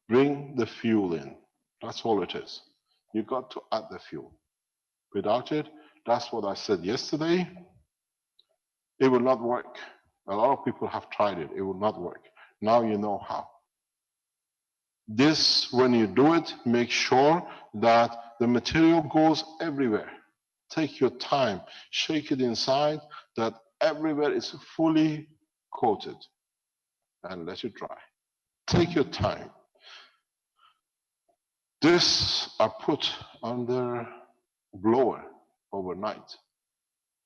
Bring the fuel in. That's all it is. You got to add the fuel. Without it, that's what I said yesterday, it will not work. A lot of people have tried it. It will not work. Now you know how. This, when you do it, make sure that the material goes everywhere. Take your time, shake it inside, that everywhere is fully coated, and let it dry. Take your time. This I put under blower overnight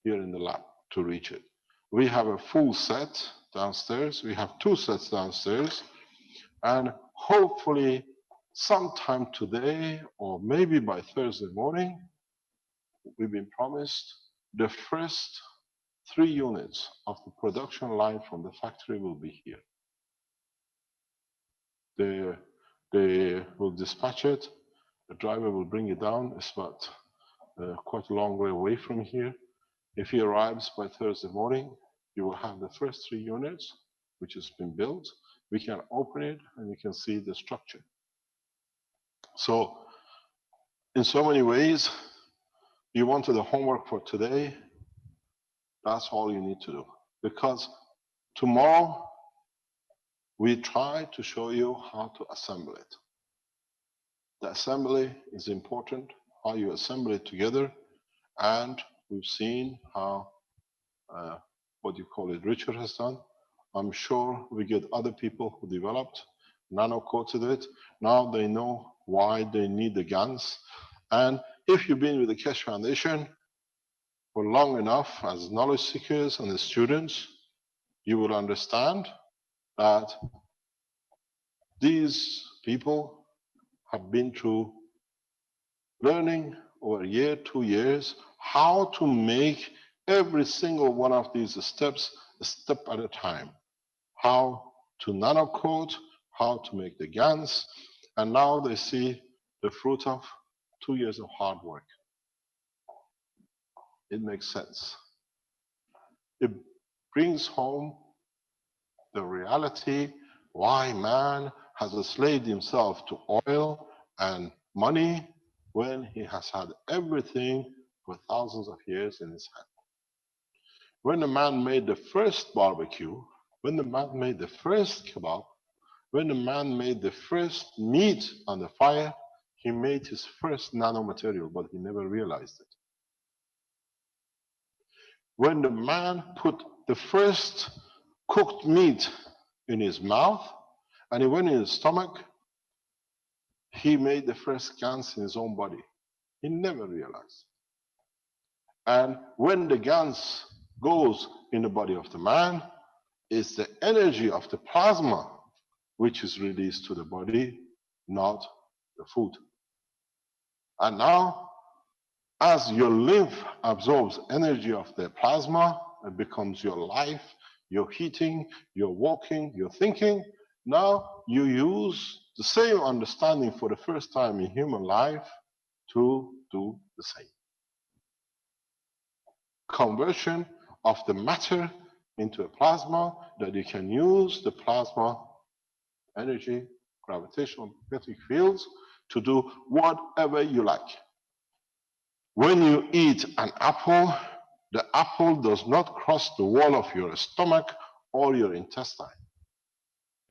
here in the lab to reach it. We have a full set downstairs. We have 2 sets downstairs. And hopefully sometime today or maybe by Thursday morning, we've been promised the first 3 units of the production line from the factory will be here. They will dispatch it. The driver will bring it down. It's about quite a long way away from here. If he arrives by Thursday morning, you will have the first 3 units, which has been built. We can open it and you can see the structure. So, in so many ways, you wanted the homework for today. That's all you need to do. Because tomorrow, we try to show you how to assemble it. The assembly is important, how you assemble it together. And we've seen how, what you call it, Richard has done. I'm sure we get other people who developed, nano-coated it. Now they know why they need the GaNs. And if you've been with the Keshe Foundation for long enough as knowledge seekers and the students, you will understand that these people have been through learning over a year, 2 years, how to make every single one of these steps a step at a time. How to nano-coat, how to make the GaNs, and now they see the fruit of 2 years of hard work. It makes sense. It brings home the reality why man has enslaved himself to oil and money when he has had everything for thousands of years in his hand. When the man made the first barbecue, when the man made the first kebab, when the man made the first meat on the fire, he made his first nanomaterial, but he never realized it. When the man put the first cooked meat in his mouth and it went in his stomach, he made the first GaNs in his own body. He never realized. And when the GaNs goes in the body of the man, it's the energy of the plasma which is released to the body, not the food. And now, as your lymph absorbs energy of the plasma, it becomes your life, your heating, your walking, your thinking. Now you use the same understanding for the first time in human life to do the same. Conversion of the matter into a plasma that you can use the plasma energy, gravitational magnetic fields to do whatever you like. When you eat an apple, the apple does not cross the wall of your stomach or your intestine.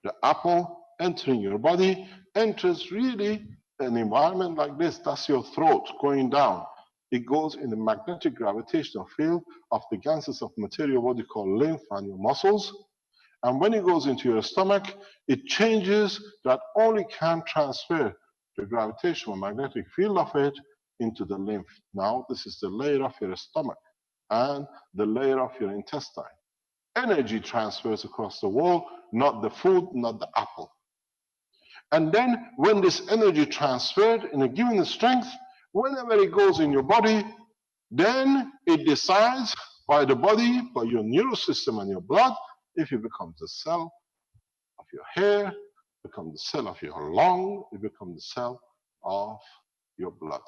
The apple entering your body enters really an environment like this. That's your throat going down. It goes in the magnetic gravitational field of the gases of material, what you call lymph and your muscles. And when it goes into your stomach, it changes that only can transfer the gravitational magnetic field of it into the lymph. Now, this is the layer of your stomach and the layer of your intestine. Energy transfers across the wall, not the food, not the apple. And then when this energy transferred in a given strength, whenever it goes in your body, then it decides by the body, by your neural system and your blood, if it becomes the cell of your hair, becomes the cell of your lung, it becomes the cell of your blood.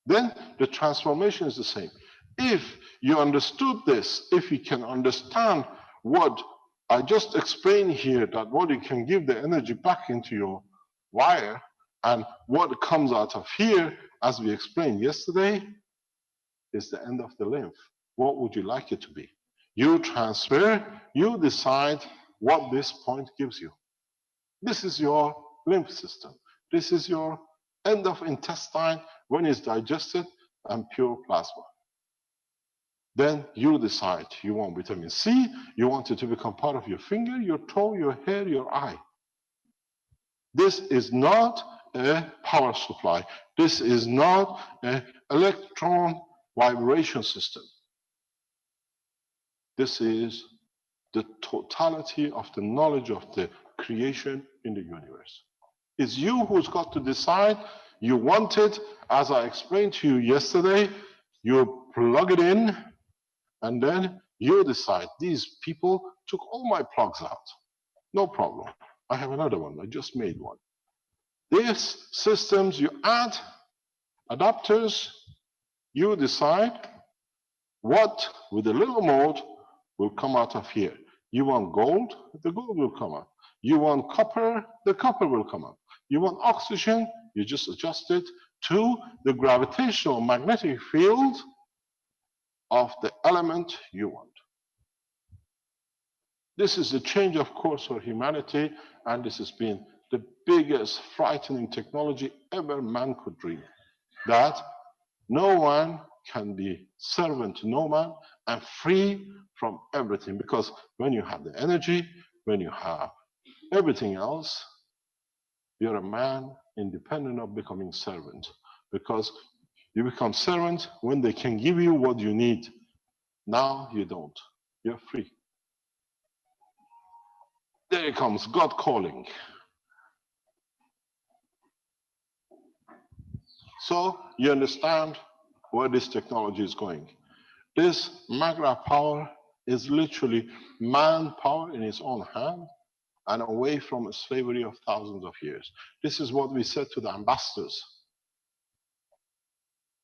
Then the transformation is the same. If you understood this, if you can understand what I just explained here, that what you can give the energy back into your wire, and what comes out of here, as we explained yesterday, is the end of the lymph. What would you like it to be? You transfer, you decide what this point gives you. This is your lymph system. This is your end of intestine when it's digested and pure plasma. Then you decide you want vitamin C, you want it to become part of your finger, your toe, your hair, your eye. This is not a power supply. This is not an electron vibration system. This is the totality of the knowledge of the creation in the universe. It's you who's got to decide. You want it, as I explained to you yesterday, you plug it in, and then you decide. These people took all my plugs out. No problem. I have another one. I just made one. These systems, you add adapters, you decide what, with a little mode, will come out of here. You want gold, the gold will come out. You want copper, the copper will come out. You want oxygen, you just adjust it to the gravitational magnetic field of the element you want. This is the change of course for humanity, and this has been the biggest frightening technology ever man could dream. That no one can be servant to no man and free from everything. Because when you have the energy, when you have everything else, you're a man independent of becoming servant. Because you become servant when they can give you what you need. Now you don't. You're free. There it comes, God calling. So you understand where this technology is going. This Magra power is literally manpower in his own hand and away from a slavery of thousands of years. This is what we said to the ambassadors.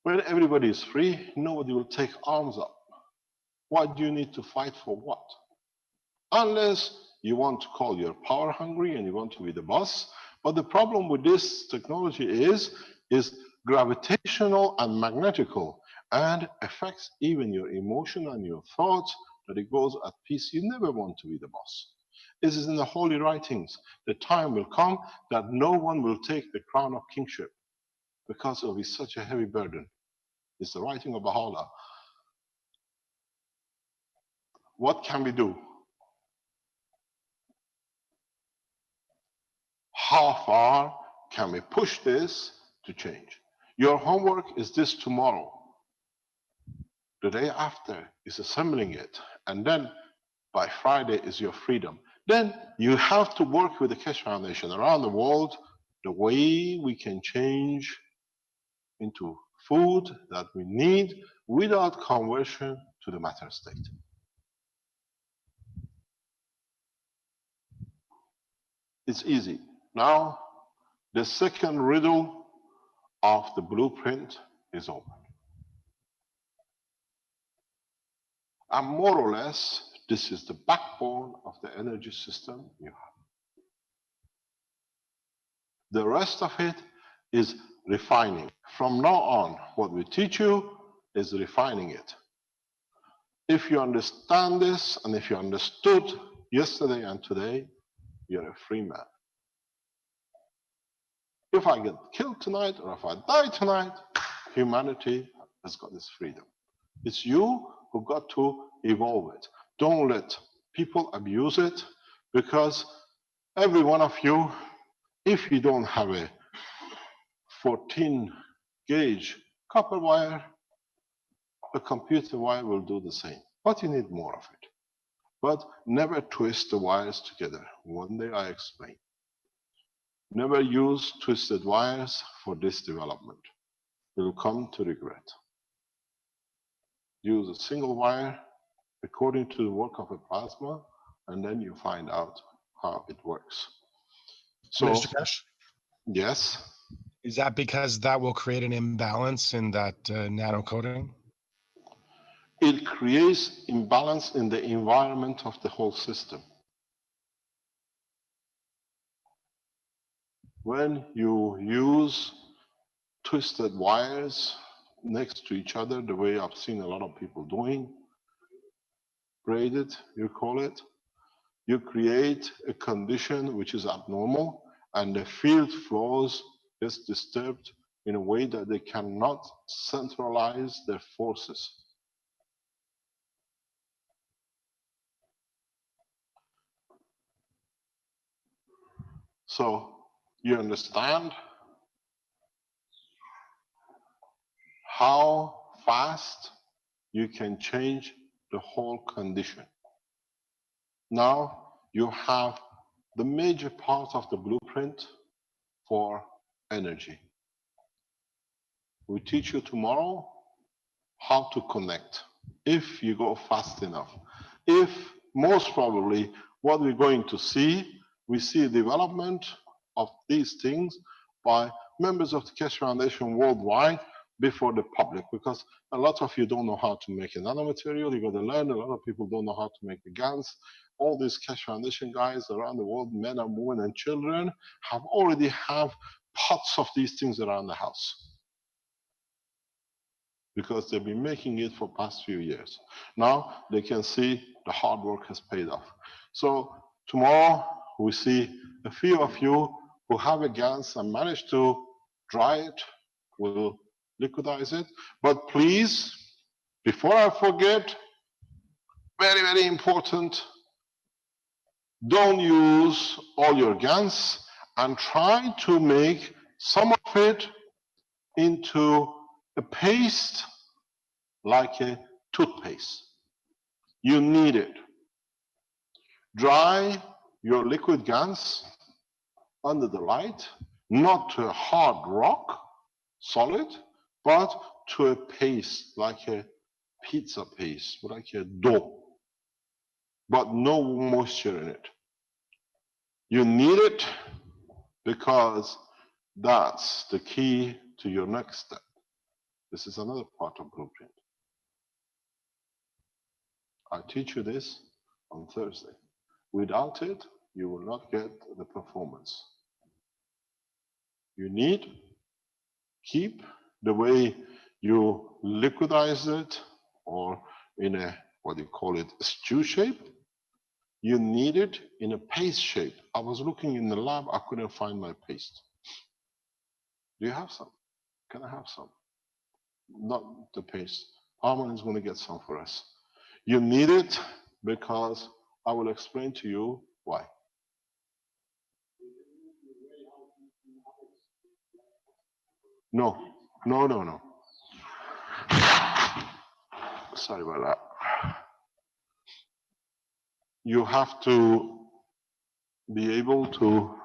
When everybody is free, nobody will take arms up. Why do you need to fight for what? Unless you want to call you're power hungry and you want to be the boss. But the problem with this technology is gravitational and magnetical, and affects even your emotion and your thoughts, that it goes at peace. You never want to be the boss. This is in the holy writings. The time will come that no one will take the crown of kingship because it will be such a heavy burden. It's the writing of Baha'u'llah. What can we do? How far can we push this to change? Your homework is this tomorrow. The day after is assembling it. And then by Friday is your freedom. Then you have to work with the Keshe Foundation around the world the way we can change into food that we need without conversion to the matter state. It's easy. Now, the second riddle of the blueprint is open. And more or less, this is the backbone of the energy system you have. The rest of it is refining. From now on, what we teach you is refining it. If you understand this, and if you understood yesterday and today, you're a free man. If I get killed tonight, or if I die tonight, humanity has got this freedom. It's you who got to evolve it. Don't let people abuse it, because every one of you, if you don't have a 14 gauge copper wire, a computer wire will do the same, but you need more of it. But never twist the wires together. One day I explain. Never use twisted wires for this development. You'll come to regret. Use a single wire according to the work of a plasma, and then you find out how it works. So, Mr. Keshe? Yes. Is that because that will create an imbalance in that nano coating? It creates imbalance in the environment of the whole system. when you use twisted wires next to each other, the way I've seen a lot of people doing, braided, you call it, you create a condition which is abnormal, and the field flows is disturbed in a way that they cannot centralize their forces. So you understand how fast you can change the whole condition. Now you have the major part of the blueprint for energy. We teach you tomorrow how to connect if you go fast enough. If most probably what we're going to see, we see development of these things by members of the Keshe Foundation worldwide before the public, because a lot of you don't know how to make a nanomaterial. You got to learn. A lot of people don't know how to make the GANs. All these Keshe Foundation guys around the world, men and women and children, already have pots of these things around the house, because they've been making it for past few years. Now they can see the hard work has paid off. So tomorrow we see a few of you who have a GANs and managed to dry it, will liquidize it. But please, before I forget, very, very important, don't use all your GANs, and try to make some of it into a paste, like a toothpaste. You need it. Dry your liquid GANs under the light, not to a hard rock, solid, but to a paste, like a pizza paste, like a dough, but no moisture in it. You need it because that's the key to your next step. This is another part of blueprint. I teach you this on Thursday. Without it, you will not get the performance. You need, keep the way you liquidize it, or in a, what do you call it, stew shape. You need it in a paste shape. I was looking in the lab, I couldn't find my paste. Do you have some? Can I have some? Not the paste. Armand is going to get some for us. You need it because I will explain to you why. No, no, no, no. Sorry about that. You have to be able to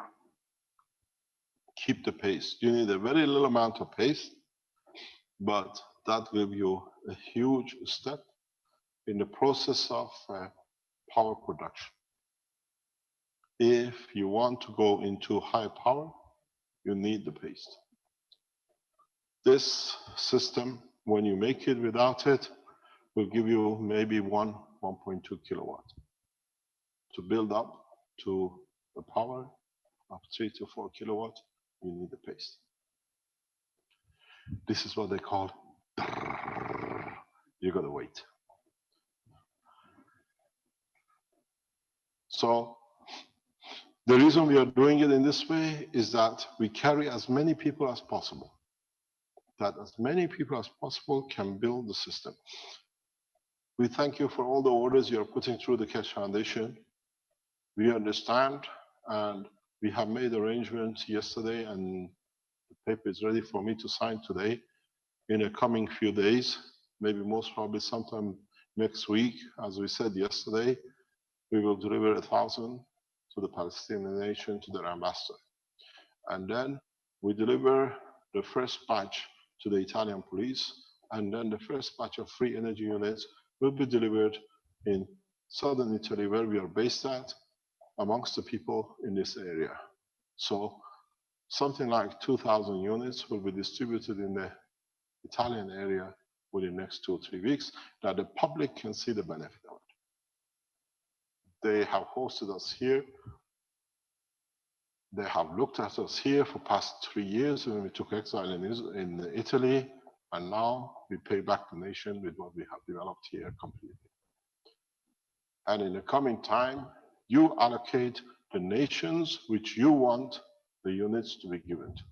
keep the paste. You need a very little amount of paste, but that will give you a huge step in the process of power production. If you want to go into high power, you need the paste. This system, when you make it without it, will give you maybe 1.2 kilowatt. To build up to the power of 3 to 4 kilowatt, you need the paste. This is what they call, you gotta wait. So the reason we are doing it in this way is that we carry as many people as possible, that as many people as possible can build the system. We thank you for all the orders you are putting through the Keshe Foundation. We understand, and we have made arrangements yesterday, and the paper is ready for me to sign today. In the coming few days, maybe most probably sometime next week, as we said yesterday, we will deliver 1,000 to the Palestinian nation, to their ambassador. And then we deliver the first batch to the Italian police, and then the first batch of free energy units will be delivered in southern Italy, where we are based at, amongst the people in this area. So something like 2,000 units will be distributed in the Italian area within the next 2 or 3 weeks, that the public can see the benefit of it. They have hosted us here They have looked at us here for past 3 years when we took exile in Italy, and now we pay back the nation with what we have developed here completely. And in the coming time, you allocate the nations which you want the units to be given to.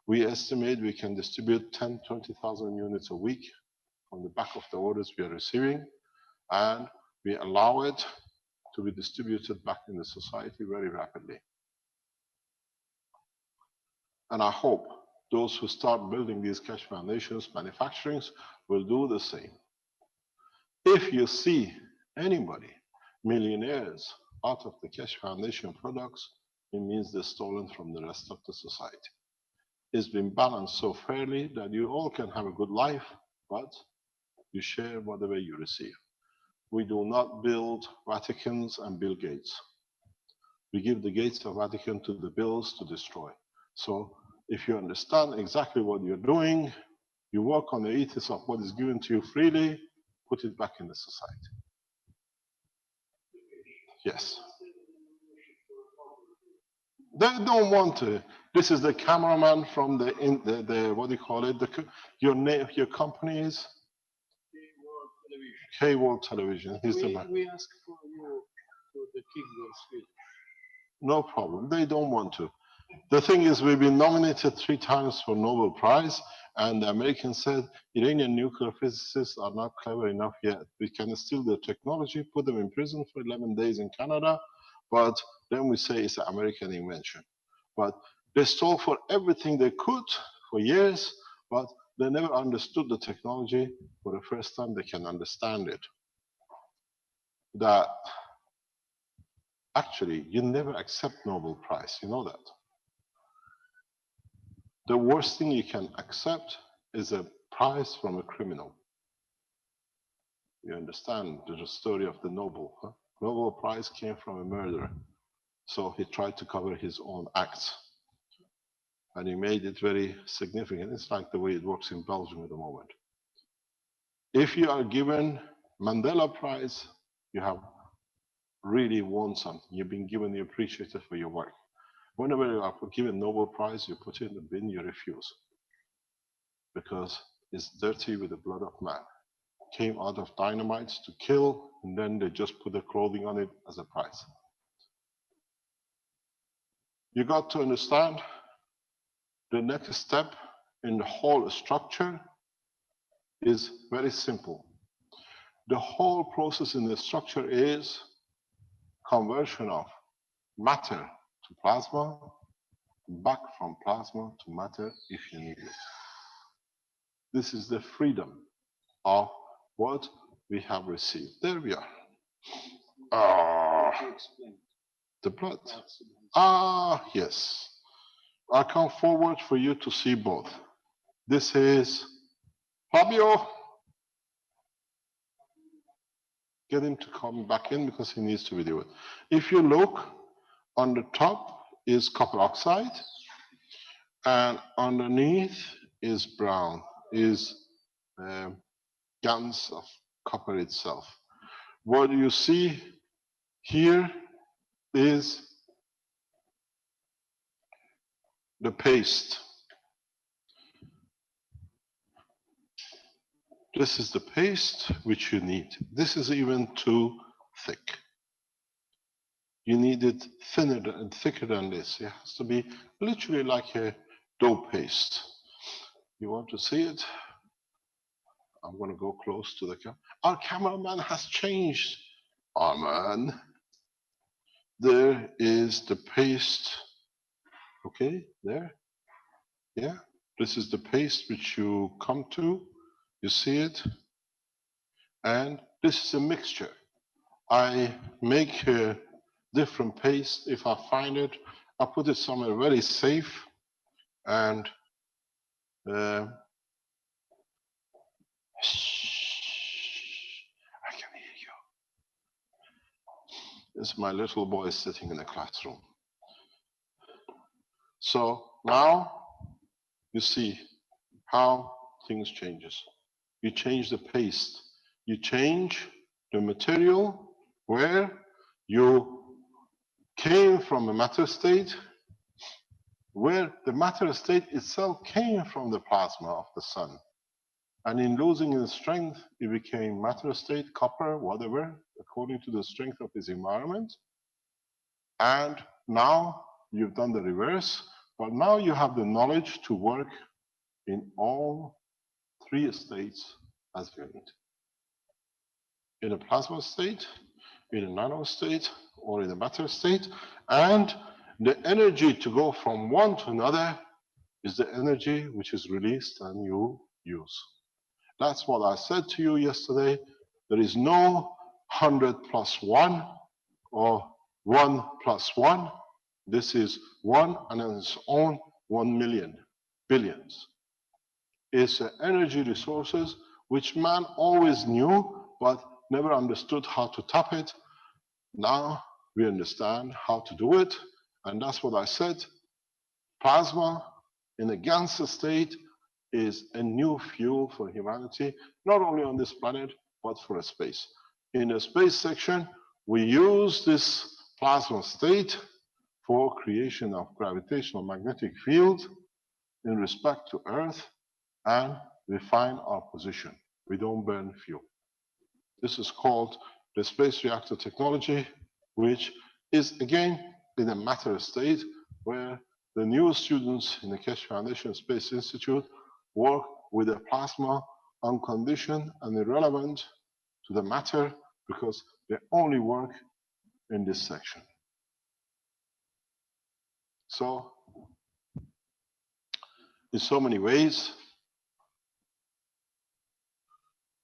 We estimate we can distribute 10, 20,000 units a week on the back of the orders we are receiving, and we allow it to be distributed back in the society very rapidly. And I hope those who start building these Keshe foundations, manufacturings, will do the same. If you see anybody, millionaires, out of the Keshe Foundation products, it means they're stolen from the rest of the society. It's been balanced so fairly that you all can have a good life, but you share whatever you receive. We do not build Vaticans and Bill Gates. We give the gates of Vatican to the bills to destroy. So if you understand exactly what you're doing, you work on the ethos of what is given to you freely, put it back in the society. Yes. They don't want to. This is the cameraman from the what do you call it? Your name, your company is K-World Television. He's the man. We ask for you to the Kingdom Swedish. No problem. They don't want to. The thing is, we've been nominated 3 times for Nobel Prize, and the Americans said Iranian nuclear physicists are not clever enough yet. We can steal their technology, put them in prison for 11 days in Canada, but then we say it's an American invention. But they stole for everything they could for years, but they never understood the technology. For the first time, they can understand it. That actually, you never accept Nobel Prize, you know that. The worst thing you can accept is a prize from a criminal. You understand the story of the Nobel. Huh? Nobel Prize came from a murderer. So he tried to cover his own acts. And he made it very significant. It's like the way it works in Belgium at the moment. If you are given Mandela Prize, you have really won something. You've been given the appreciated for your work. Whenever you are given Nobel Prize, you put it in the bin, you refuse. Because it's dirty with the blood of man. Came out of dynamites to kill, and then they just put the clothing on it as a prize. You got to understand the next step in the whole structure is very simple. The whole process in the structure is conversion of matter to plasma, back from plasma to matter if you need it. This is the freedom of what we have received. There we are. The blood. Yes. I come forward for you to see both. This is Fabio. Get him to come back in because he needs to video it. If you look, on the top is copper oxide, and underneath is brown, is GaNs of copper itself. What you see here is the paste. This is the paste which you need. This is even too thick. You need it thinner and thicker than this. It has to be literally like a dough paste. You want to see it? I'm going to go close to the camera. Our cameraman has changed. Arman. There is the paste. Okay, there. Yeah, this is the paste which you come to. You see it? And this is a mixture. I make a different paste. If I find it, I put it somewhere very safe. And I can hear you. This is my little boy sitting in the classroom. So now you see how things changes. You change the paste. You change the material where you came from a matter state where the matter state itself came from the plasma of the sun. And in losing its strength, it became matter state, copper, whatever, according to the strength of its environment. And now you've done the reverse, but now you have the knowledge to work in all three states as you need. In a plasma state, in a nano state, or in a matter state. And the energy to go from one to another is the energy which is released and you use. That's what I said to you yesterday. There is no 100 plus 1 or 1 plus 1. This is 1 and on its own 1 million, billions. It's energy resources which man always knew but never understood how to tap it. Now we understand how to do it, and that's what I said. Plasma in a Ganser state is a new fuel for humanity, not only on this planet, but for a space. In the space section, we use this plasma state for creation of gravitational magnetic field in respect to Earth, and we find our position. We don't burn fuel. This is called the space reactor technology, which is again in a matter state where the new students in the Keshe Foundation Space Institute work with a plasma unconditioned and irrelevant to the matter because they only work in this section. So, in so many ways,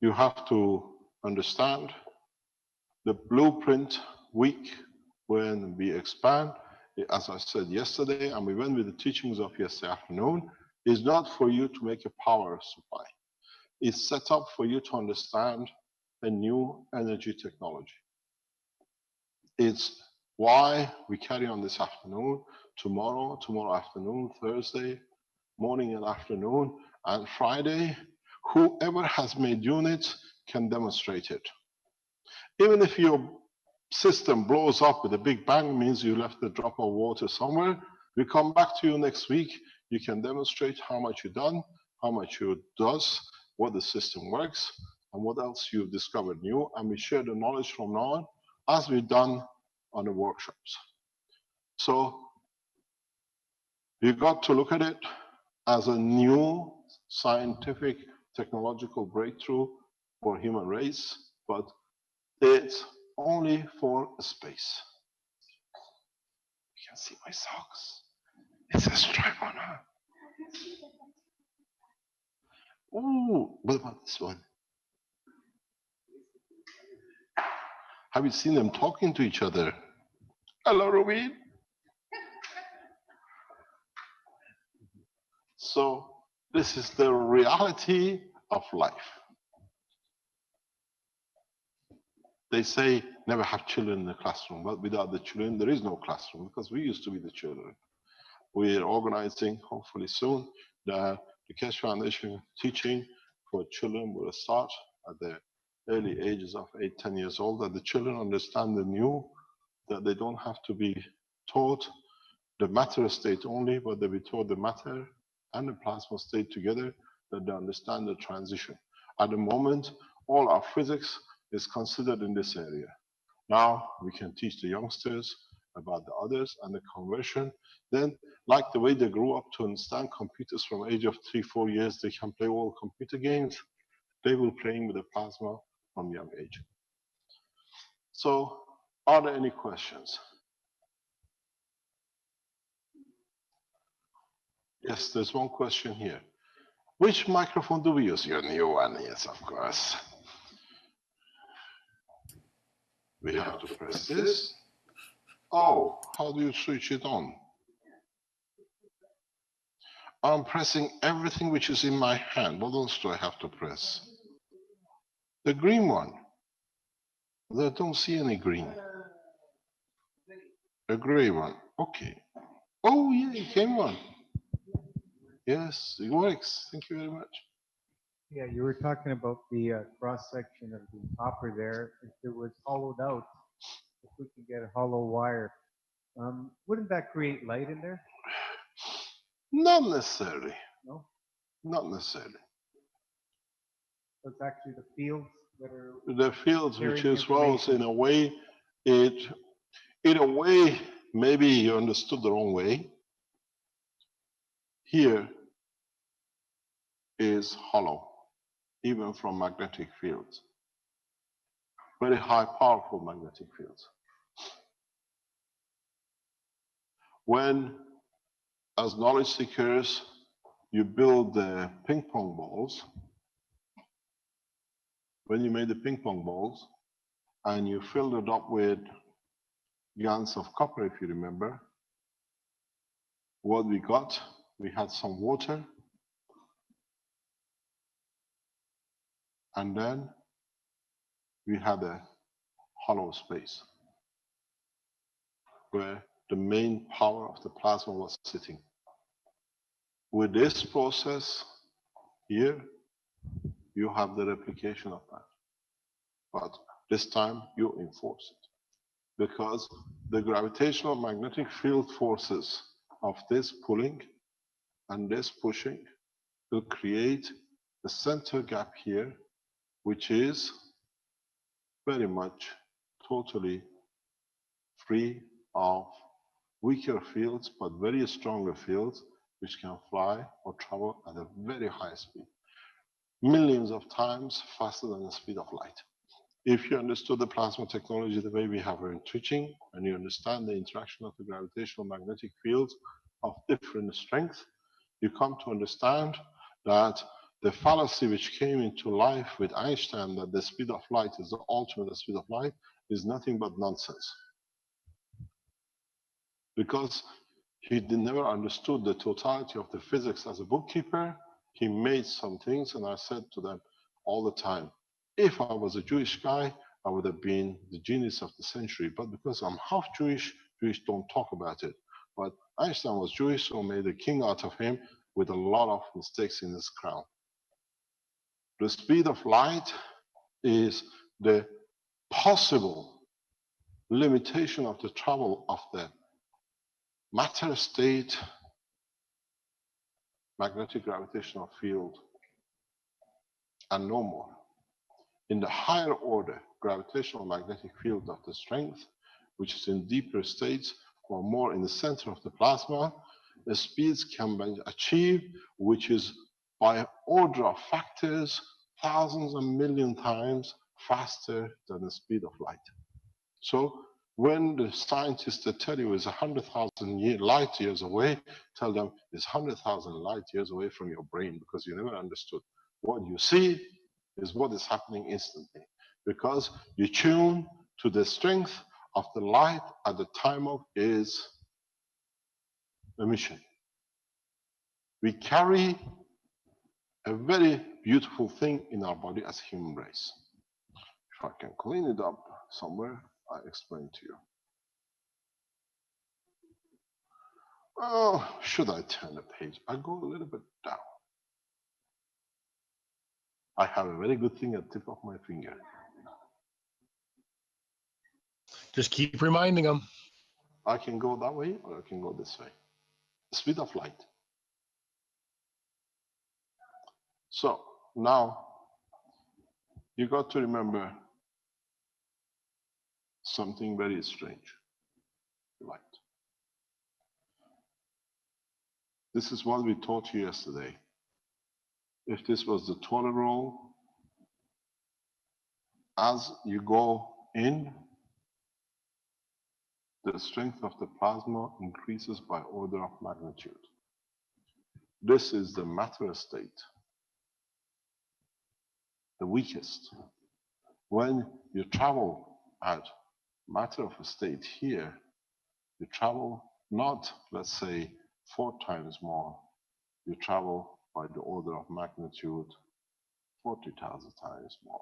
you have to understand the blueprint week when we expand, as I said yesterday, and we went with the teachings of yesterday afternoon, is not for you to make a power supply. It's set up for you to understand a new energy technology. It's why we carry on this afternoon, tomorrow afternoon, Thursday, morning and afternoon, and Friday. Whoever has made units can demonstrate it. Even if your system blows up with a big bang, means you left a drop of water somewhere, we come back to you next week, you can demonstrate how much you've done, how much you does, what the system works, and what else you've discovered new, and we share the knowledge from now on, as we've done on the workshops. So you got to look at it as a new scientific technological breakthrough for human race, but it's only for space. You can see my socks. It's a stripe on her. Ooh, what about this one? Have you seen them talking to each other? Hello, Ruby. So this is the reality of life. They say never have children in the classroom, but without the children, there is no classroom because we used to be the children. We're organizing, hopefully soon, the Keshe Foundation teaching for children will start at the early ages of 8, 10 years old, that the children understand the new, that they don't have to be taught the matter state only, but they be taught the matter and the plasma state together, that they understand the transition. At the moment, all our physics is considered in this area. Now we can teach the youngsters about the others and the conversion. Then, like the way they grew up to understand computers from age of 3, 4 years, they can play all computer games. They will playing with the plasma from young age. So, are there any questions? Yes, there's one question here. Which microphone do we use? Your new one, yes, of course. We have to press this. Oh, how do you switch it on? I'm pressing everything which is in my hand. What else do I have to press? The green one. I don't see any green. A gray one. Okay. Oh, yeah, it came one. Yes, it works. Thank you very much. Yeah, you were talking about the cross section of the copper there. If it was hollowed out, if we could get a hollow wire, wouldn't that create light in there? Not necessarily. No? Not necessarily. So it's actually the fields that are The fields which carrying is was in information. a way, it in a way maybe you understood the wrong way. Here is hollow, even from magnetic fields. Very high, powerful magnetic fields. When, as knowledge seekers, you build the ping pong balls, when you made the ping pong balls and you filled it up with gallons of copper, if you remember, what we got, we had some water, and then we had a hollow space where the main power of the plasma was sitting. With this process here, you have the replication of that. But this time you enforce it. Because the gravitational magnetic field forces of this pulling and this pushing will create a center gap here, which is very much totally free of weaker fields, but very stronger fields, which can fly or travel at a very high speed, millions of times faster than the speed of light. If you understood the plasma technology the way we have in teaching, and you understand the interaction of the gravitational magnetic fields of different strengths, you come to understand that the fallacy which came into life with Einstein, that the speed of light is the ultimate speed of light, is nothing but nonsense. Because he never understood the totality of the physics as a bookkeeper. He made some things, and I said to them all the time, if I was a Jewish guy, I would have been the genius of the century. But because I'm half Jewish, Jewish don't talk about it. But Einstein was Jewish, so made a king out of him with a lot of mistakes in his crown. The speed of light is the possible limitation of the travel of the matter state magnetic gravitational field, and no more. In the higher order gravitational magnetic field of the strength, which is in deeper states or more in the center of the plasma, the speeds can be achieved, which is by order of factors, thousands and million times faster than the speed of light. So when the scientists that tell you it's 100,000 light years away, tell them it's 100,000 light years away from your brain, because you never understood. What you see is what is happening instantly, because you tune to the strength of the light at the time of its emission. We carry a very beautiful thing in our body as a human race. If I can clean it up somewhere, I explain to you. Oh, should I turn the page? I go a little bit down. I have a very good thing at the tip of my finger. Just keep reminding them. I can go that way or I can go this way. The speed of light. So now you got to remember something very strange. Light. This is what we taught you yesterday. If this was the toilet roll, as you go in, the strength of the plasma increases by order of magnitude. This is the matter state, the weakest. When you travel at matter of a state here, you travel not, let's say, 4 times more, you travel by the order of magnitude 40,000 times more.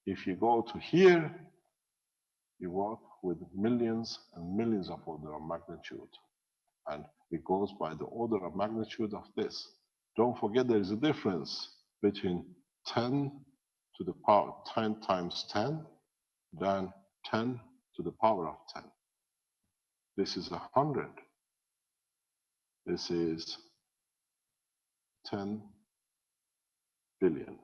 If you go to here, you work with millions and millions of order of magnitude. And it goes by the order of magnitude of this. Don't forget there is a difference between 10 to the power 10 times 10 than 10 to the power of 10. This is 100. This is 10 billion.